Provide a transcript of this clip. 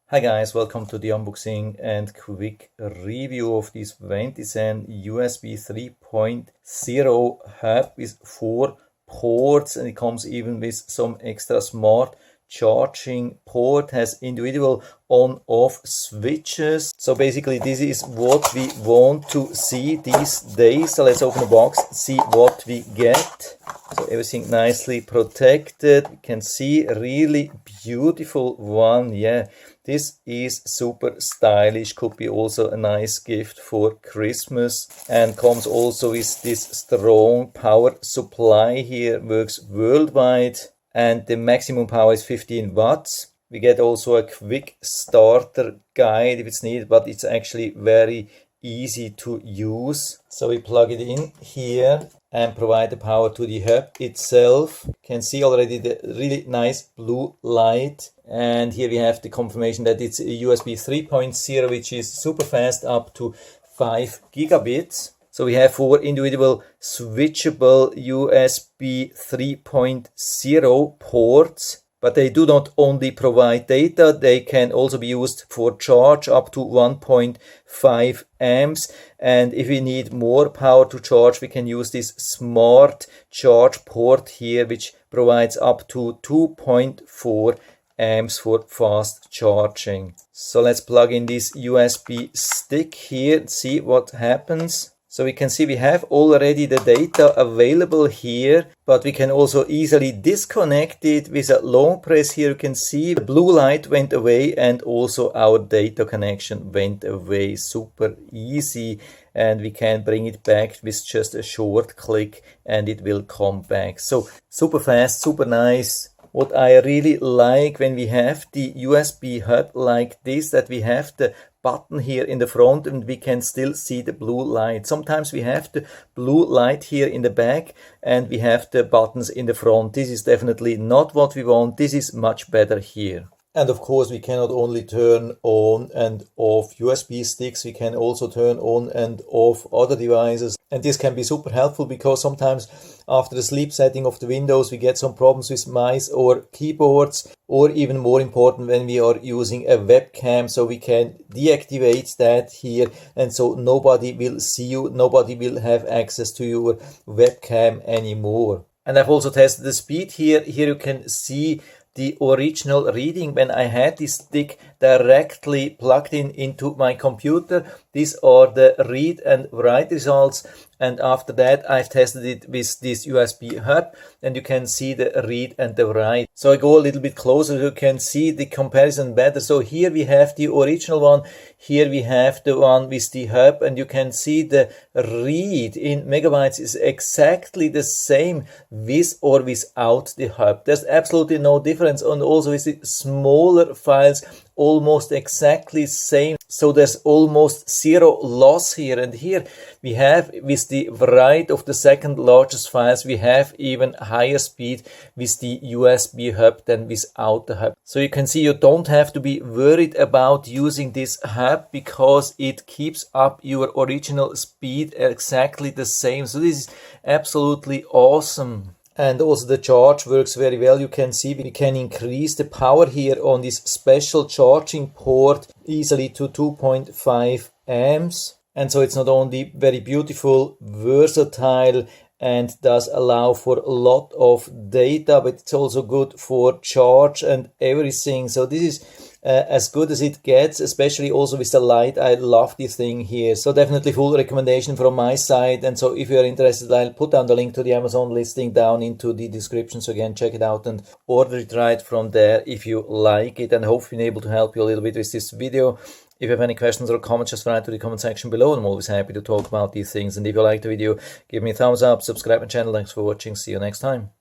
Hi guys, welcome to the unboxing and quick review of this Vantisan USB 3.0 hub with 4 ports, and it comes even with some extra smart charging port, has individual on-off switches. So basically this is what we want to see these days. So let's open the box, see what we get. So everything nicely protected. You can see really beautiful one. Yeah, this is super stylish. Could be also a nice gift for Christmas, and comes also with this strong power supply here. Works worldwide, and the maximum power is 15 watts. We get also a quick starter guide if it's needed, but it's actually very easy to use. So we plug it in here and provide the power to the hub itself. You can see already the really nice blue light. And here we have the confirmation that it's a USB 3.0, which is super fast, up to 5 gigabits. So we have 4 individual switchable USB 3.0 ports. But they do not only provide data, they can also be used for charge up to 1.5 amps. And if we need more power to charge, we can use this smart charge port here, which provides up to 2.4 amps for fast charging. So let's plug in this USB stick here and see what happens. So we can see we have already the data available here, but we can also easily disconnect it with a long press. Here you can see the blue light went away and also our data connection went away. Super easy, and we can bring it back with just a short click and it will come back. So super fast, super nice. What I really like when we have the USB hub like this, that we have the button here in the front and we can still see the blue light. Sometimes we have the blue light here in the back and we have the buttons in the front. This is definitely not what we want. This is much better here. And of course, we cannot only turn on and off USB sticks, we can also turn on and off other devices. And this can be super helpful because sometimes after the sleep setting of the Windows, we get some problems with mice or keyboards, or even more important, when we are using a webcam. So we can deactivate that here, and so nobody will see you, nobody will have access to your webcam anymore. And I've also tested the speed here. Here you can see the original reading when I had this stick directly plugged into my computer. These are the read and write results, and after that I've tested it with this USB hub, and you can see the read and the write. So I go a little bit closer, you can see the comparison better. So here we have the original one, here we have the one with the hub, and you can see the read in megabytes is exactly the same with or without the hub. There's absolutely no difference, and also with the smaller files almost exactly same. So there's almost zero loss here. And here we have with the write of the second largest files, we have even higher speed with the USB hub than without the hub. So you can see you don't have to be worried about using this hub because it keeps up your original speed exactly the same. So this is absolutely awesome. And also the charge works very well. You can see we can increase the power here on this special charging port easily to 2.5 amps. And so it's not only very beautiful, versatile, and does allow for a lot of data, but it's also good for charge and everything. So this is as good as it gets, especially also with the light. I love this thing here. So definitely full recommendation from my side. And so if you are interested, I'll put down the link to the Amazon listing down into the description. So again, check it out and order it right from there if you like it. And I hope I've been able to help you a little bit with this video. If you have any questions or comments, just write to the comment section below. I'm always happy to talk about these things. And if you like the video, give me a thumbs up, subscribe my channel. Thanks for watching. See you next time.